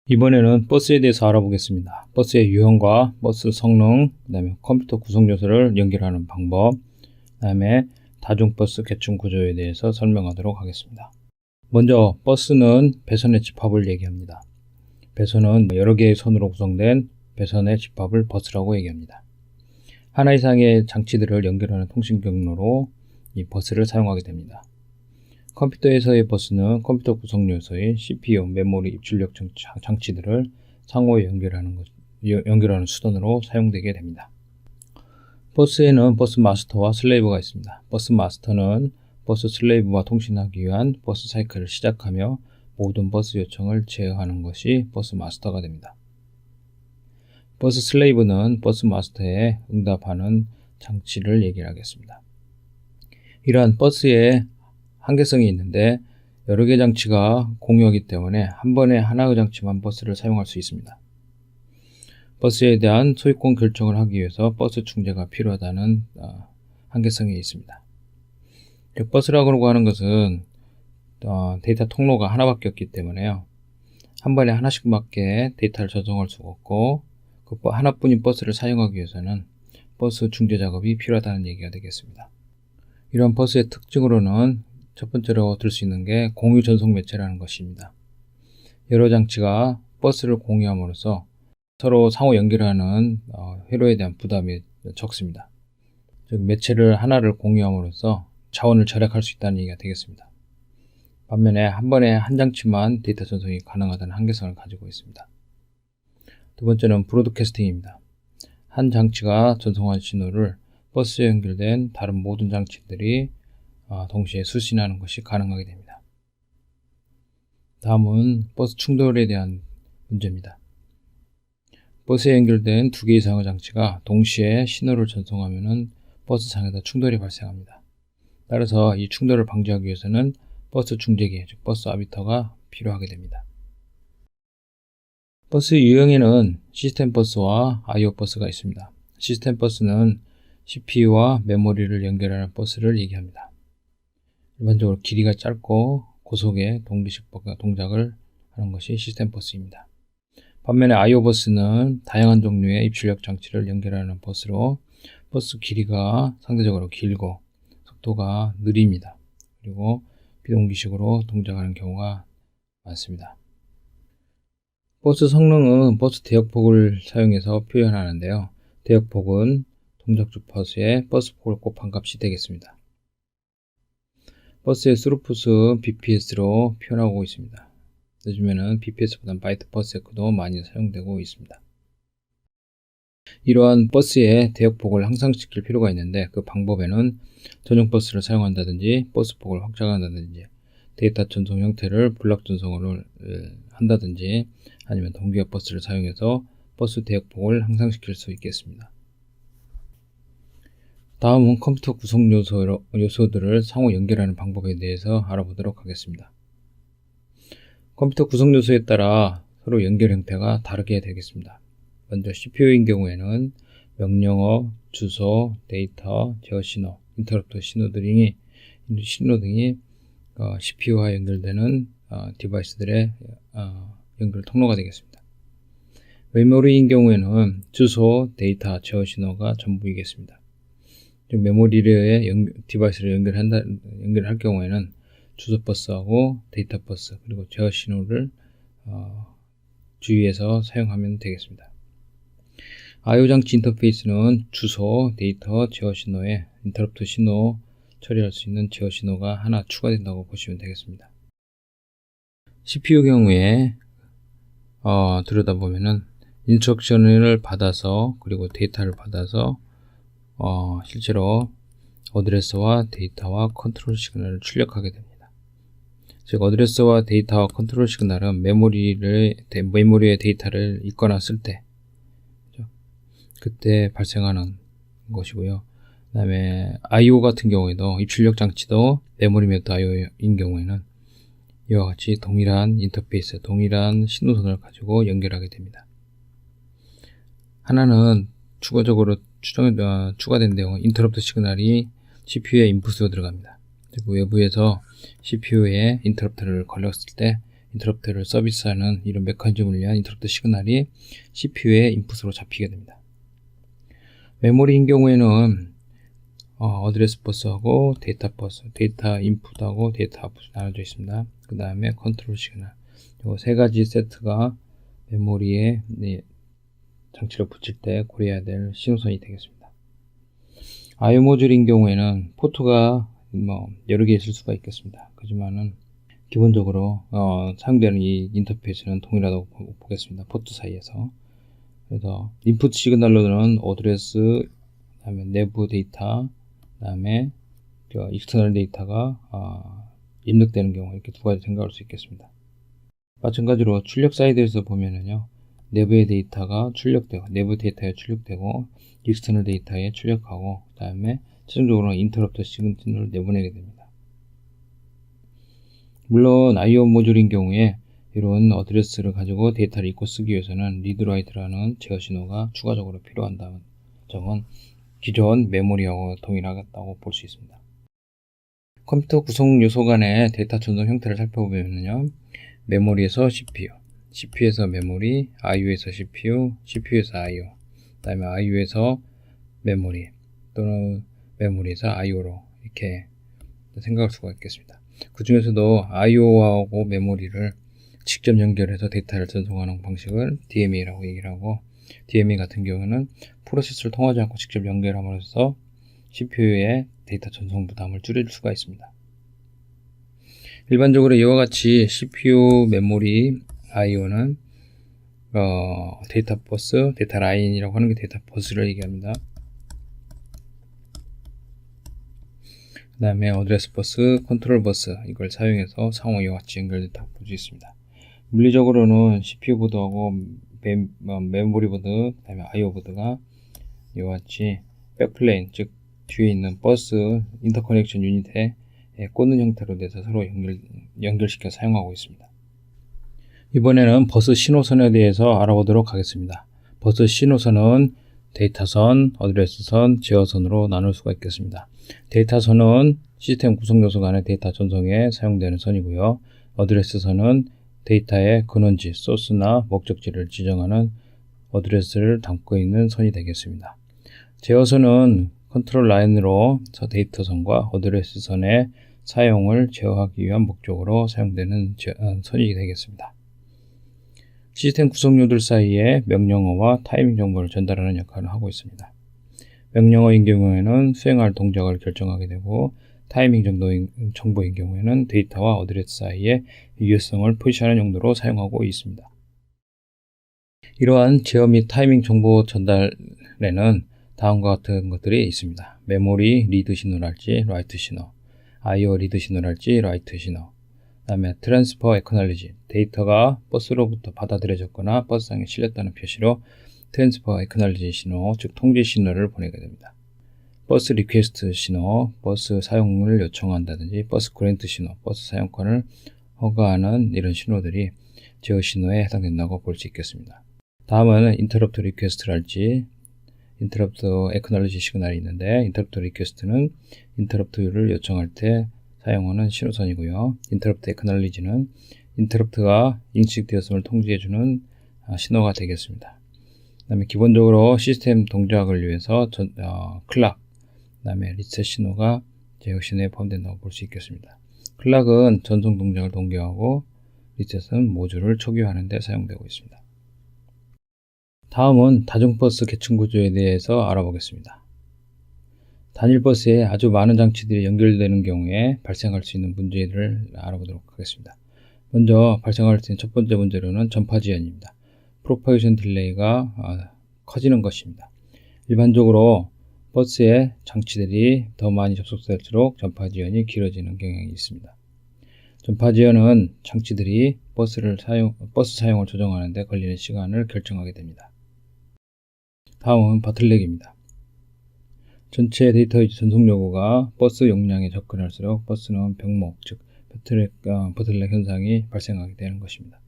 이번에는 버스에 대해서 알아보겠습니다. 버스의 유형과 버스 성능, 그 다음에 컴퓨터 구성 요소를 연결하는 방법, 그 다음에 다중버스 계층 구조에 대해서 설명하도록 하겠습니다. 먼저 버스는 배선의 집합을 얘기합니다. 배선은 여러 개의 선으로 구성된 배선의 집합을 버스라고 얘기합니다. 하나 이상의 장치들을 연결하는 통신 경로로 이 버스를 사용하게 됩니다. 컴퓨터에서의 버스는 컴퓨터 구성 요소인 CPU, 메모리, 입출력 장치들을 상호에 연결하는 수단으로 사용되게 됩니다. 버스에는 버스 마스터와 슬레이브가 있습니다. 버스 마스터는 버스 슬레이브와 통신하기 위한 버스 사이클을 시작하며 모든 버스 요청을 제어하는 것이 버스 마스터가 됩니다. 버스 슬레이브는 버스 마스터에 응답하는 장치를 얘기하겠습니다. 이러한 버스의 한계성이 있는데 여러 개 장치가 공유하기 때문에 한 번에 하나의 장치만 버스를 사용할 수 있습니다. 버스에 대한 소유권 결정을 하기 위해서 버스 중재가 필요하다는 한계성이 있습니다. 버스라고 하는 것은 데이터 통로가 하나밖에 없기 때문에요. 한 번에 하나씩밖에 데이터를 전송할 수가 없고 그 하나뿐인 버스를 사용하기 위해서는 버스 중재 작업이 필요하다는 얘기가 되겠습니다. 이런 버스의 특징으로는 첫 번째로 들 수 있는 게 공유 전송 매체라는 것입니다. 여러 장치가 버스를 공유함으로써 서로 상호 연결하는 회로에 대한 부담이 적습니다. 즉 매체를 하나를 공유함으로써 자원을 절약할 수 있다는 얘기가 되겠습니다. 반면에 한 번에 한 장치만 데이터 전송이 가능하다는 한계성을 가지고 있습니다. 두 번째는 브로드캐스팅입니다. 한 장치가 전송한 신호를 버스에 연결된 다른 모든 장치들이 동시에 수신하는 것이 가능하게 됩니다. 다음은 버스 충돌에 대한 문제입니다. 버스에 연결된 2개 이상의 장치가 동시에 신호를 전송하면 버스상에서 충돌이 발생합니다. 따라서 이 충돌을 방지하기 위해서는 버스 중재기, 즉 버스 아비터가 필요하게 됩니다. 버스 유형에는 시스템 버스와 I/O 버스가 있습니다. 시스템 버스는 CPU와 메모리를 연결하는 버스를 얘기합니다. 일반적으로 길이가 짧고 고속의 동기식 동작을 하는 것이 시스템 버스입니다. 반면에 I/O 버스는 다양한 종류의 입출력 장치를 연결하는 버스로 버스 길이가 상대적으로 길고 속도가 느립니다. 그리고 비동기식으로 동작하는 경우가 많습니다. 버스 성능은 버스 대역폭을 사용해서 표현하는데요. 대역폭은 동작 주파수의 버스폭을 곱한 값이 되겠습니다. 버스의 스루풋은 BPS로 표현하고 있습니다. 요즘에는 BPS보다 바이트 퍼 세컨드도 많이 사용되고 있습니다. 이러한 버스의 대역폭을 향상시킬 필요가 있는데 그 방법에는 전용 버스를 사용한다든지 버스폭을 확장한다든지 데이터 전송 형태를 블록 전송을 한다든지 아니면 동기화 버스를 사용해서 버스 대역폭을 향상시킬 수 있겠습니다. 다음은 컴퓨터 구성 요소들을 상호 연결하는 방법에 대해서 알아보도록 하겠습니다. 컴퓨터 구성 요소에 따라 서로 연결 형태가 다르게 되겠습니다. 먼저 CPU인 경우에는 명령어, 주소, 데이터, 제어 신호, 인터럽트 신호 등이 CPU와 연결되는 디바이스들의 연결 통로가 되겠습니다. 메모리인 경우에는 주소, 데이터, 제어 신호가 전부이겠습니다. 메모리에 디바이스를 연결할 경우에는 주소 버스하고 데이터 버스 그리고 제어 신호를 주의해서 사용하면 되겠습니다. I/O 장치 인터페이스는 주소, 데이터, 제어 신호에 인터럽트 신호 처리할 수 있는 제어 신호가 하나 추가된다고 보시면 되겠습니다. CPU 경우에 들여다보면은 인스트럭션을 받아서 그리고 데이터를 받아서 실제로 어드레스와 데이터와 컨트롤 시그널을 출력하게 됩니다. 즉 어드레스와 데이터와 컨트롤 시그널은 메모리의 데이터를 읽거나 쓸 때 그때 발생하는 것이고요. 그 다음에 I/O 같은 경우에도 입출력 장치도 메모리 매트 I/O인 경우에는 이와 같이 동일한 인터페이스, 동일한 신호선을 가지고 연결하게 됩니다. 하나는 추가적으로 추가된 내용은 인터럽트 시그널이 CPU의 인풋으로 들어갑니다. 그리고 외부에서 CPU에 인터럽트를 걸렸을 때 인터럽트를 서비스하는 이런 메커니즘을 위한 인터럽트 시그널이 CPU의 인풋으로 잡히게 됩니다. 메모리인 경우에는 어드레스 버스하고 데이터 버스, 데이터 인풋하고 데이터 아웃풋이 나눠져 있습니다. 그 다음에 컨트롤 시그널, 이 세 가지 세트가 메모리에 장치를 붙일 때 고려해야 될 신호선이 되겠습니다. IO 모듈인 경우에는 포트가 여러 개 있을 수가 있겠습니다. 하지만은 기본적으로 사용되는 이 인터페이스는 동일하다고 보겠습니다. 포트 사이에서. 그래서 인풋 시그널로는 어드레스, 그 다음에 내부 데이터, 그 다음에 익스터널 데이터가 입력되는 경우 이렇게 두 가지 생각할 수 있겠습니다. 마찬가지로 출력 사이드에서 보면은요, 내부의 데이터가 출력되고, 내부 데이터에 출력되고, 익스터널 데이터에 출력하고, 그 다음에 최종적으로 인터럽트 시그널을 내보내게 됩니다. 물론 IO 모듈인 경우에 이런 어드레스를 가지고 데이터를 읽고 쓰기 위해서는 리드라이트라는 제어 신호가 추가적으로 필요한다는 점은 기존 메모리하고 동일하다고 볼 수 있습니다. 컴퓨터 구성 요소 간의 데이터 전송 형태를 살펴보면요, 메모리에서 CPU, CPU에서 메모리, IO에서 CPU, CPU에서 IO, 그 다음에 IO에서 메모리, 또는 메모리에서 IO로 이렇게 생각할 수가 있겠습니다. 그 중에서도 IO하고 메모리를 직접 연결해서 데이터를 전송하는 방식을 DMA라고 얘기를 하고, DMA 같은 경우는 프로세스를 통하지 않고 직접 연결함으로써 CPU의 데이터 전송 부담을 줄일 수가 있습니다. 일반적으로 이와 같이 CPU, 메모리, IO는 데이터 버스, 데이터 라인이라고 하는 게 데이터 버스를 얘기합니다. 그 다음에 어드레스 버스, 컨트롤 버스, 이걸 사용해서 상호 이와 같이 연결됐다고 볼 수 있습니다. 물리적으로는 CPU 보드하고 메모리 보드, 그 다음에 IO 보드가 이와 같이 백플레인, 즉 뒤에 있는 버스 인터커넥션 유닛에 꽂는 형태로 돼서 서로 연결시켜 사용하고 있습니다. 이번에는 버스 신호선에 대해서 알아보도록 하겠습니다. 버스 신호선은 데이터선, 어드레스선, 제어선으로 나눌 수가 있겠습니다. 데이터선은 시스템 구성 요소 간의 데이터 전송에 사용되는 선이고요. 어드레스선은 데이터의 근원지, 소스나 목적지를 지정하는 어드레스를 담고 있는 선이 되겠습니다. 제어선은 컨트롤 라인으로 데이터선과 어드레스선의 사용을 제어하기 위한 목적으로 사용되는 선이 되겠습니다. 시스템 구성료들 사이에 명령어와 타이밍 정보를 전달하는 역할을 하고 있습니다. 명령어인 경우에는 수행할 동작을 결정하게 되고, 타이밍 정보인 경우에는 데이터와 어드레스 사이에 유효성을 표시하는 용도로 사용하고 있습니다. 이러한 제어 및 타이밍 정보 전달에는 다음과 같은 것들이 있습니다. 메모리 리드 신호랄지 라이트 신호, IO 리드 신호랄지 라이트 신호, 그 다음에 트랜스퍼 에커널리지, 데이터가 버스로부터 받아들여졌거나 버스상에 실렸다는 표시로 트랜스퍼 에커널리지 신호, 즉 통지 신호를 보내게 됩니다. 버스 리퀘스트 신호, 버스 사용을 요청한다든지 버스 그랜트 신호, 버스 사용권을 허가하는 이런 신호들이 제어 신호에 해당된다고 볼 수 있겠습니다. 다음은 인터럽트 리퀘스트랄지 인터럽트 에커널리지 시그널이 있는데, 인터럽트 리퀘스트는 인터럽트를 요청할 때 사용하는 신호선이고요. 인터럽트 에커널리지는 인터럽트가 인식되었음을 통지해주는 신호가 되겠습니다. 그 다음에 기본적으로 시스템 동작을 위해서 클락, 그 다음에 리셋 신호가 제어 신호에 포함된다고 볼 수 있겠습니다. 클락은 전송 동작을 동기화하고, 리셋은 모듈을 초기화하는 데 사용되고 있습니다. 다음은 다중버스 계층 구조에 대해서 알아보겠습니다. 단일 버스에 아주 많은 장치들이 연결되는 경우에 발생할 수 있는 문제를 알아보도록 하겠습니다. 먼저 발생할 수 있는 첫 번째 문제로는 전파 지연입니다. 프로파게이션 딜레이가 커지는 것입니다. 일반적으로 버스에 장치들이 더 많이 접속될수록 전파 지연이 길어지는 경향이 있습니다. 전파 지연은 장치들이 버스 사용을 조정하는 데 걸리는 시간을 결정하게 됩니다. 다음은 바틀렉입니다. 전체 데이터 전송 요구가 버스 용량에 접근할수록 버스는 병목, 즉 보틀렉 현상이 발생하게 되는 것입니다.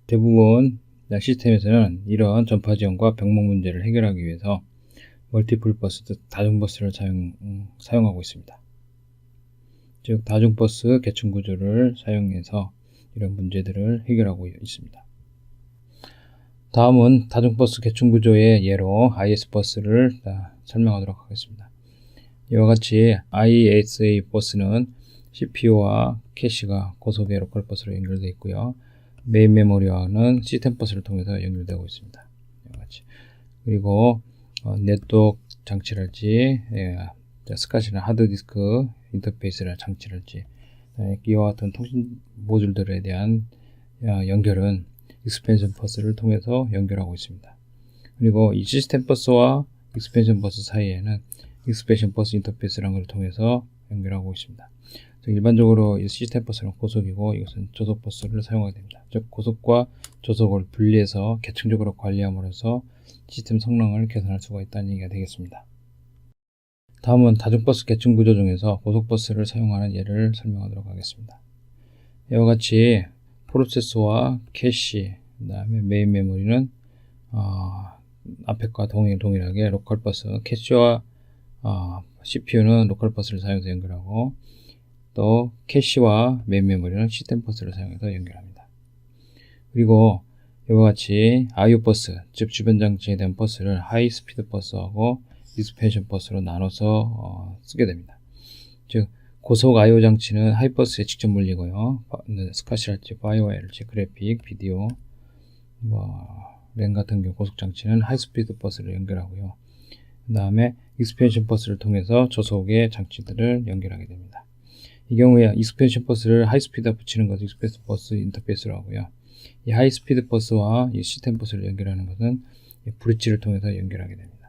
대부분 시스템에서는 이러한 전파 지연과 병목 문제를 해결하기 위해서 멀티플 버스, 즉 다중버스를 사용하고 있습니다. 즉 다중버스 계층 구조를 사용해서 이런 문제들을 해결하고 있습니다. 다음은 다중버스 계층구조의 예로 IS버스를 설명하도록 하겠습니다. 이와 같이 ISA 버스는 CPU와 캐시가 고속의 로컬 버스로 연결되어 있고요. 메인 메모리와는 시스템 버스를 통해서 연결되고 있습니다. 이와 같이. 그리고 네트워크 장치랄지 스카시나 하드디스크 인터페이스를 장치랄지 이와 같은 통신 모듈들에 대한 연결은 익스펜션 버스를 통해서 연결하고 있습니다. 그리고 이 시스템 버스와 익스펜션 버스 사이에는 익스펜션 버스 인터페이스라는 것을 통해서 연결하고 있습니다. 즉 일반적으로 이 시스템 버스는 고속이고 이것은 저속 버스를 사용하게 됩니다. 즉 고속과 저속을 분리해서 계층적으로 관리함으로써 시스템 성능을 개선할 수가 있다는 얘기가 되겠습니다. 다음은 다중버스 계층 구조 중에서 고속버스를 사용하는 예를 설명하도록 하겠습니다. 이와 같이 프로세서와 캐시, 그 다음에 메인 메모리는 앞에과 동일하게 로컬버스, 캐시와 CPU는 로컬버스를 사용해서 연결하고 또 캐시와 메인 메모리는 시스템 버스를 사용해서 연결합니다. 그리고 이와 같이 IO 버스, 즉 주변 장치에 대한 버스를 하이스피드 버스하고 익스펜션 버스로 나눠서 쓰게 됩니다. 즉 고속 I/O 장치는 하이버스에 직접 물리고요. 스카시랄지 파이어와이어랄지 그래픽, 비디오, 랜 같은 경우 고속 장치는 하이스피드 버스를 연결하고요. 그 다음에 익스펜션 버스를 통해서 저속의 장치들을 연결하게 됩니다. 이 경우에 익스펜션 버스를 하이스피드에 붙이는 것을 익스펜션 버스 인터페이스로 하고요. 이 하이스피드 버스와 이 시스템 버스를 연결하는 것은 브릿지를 통해서 연결하게 됩니다.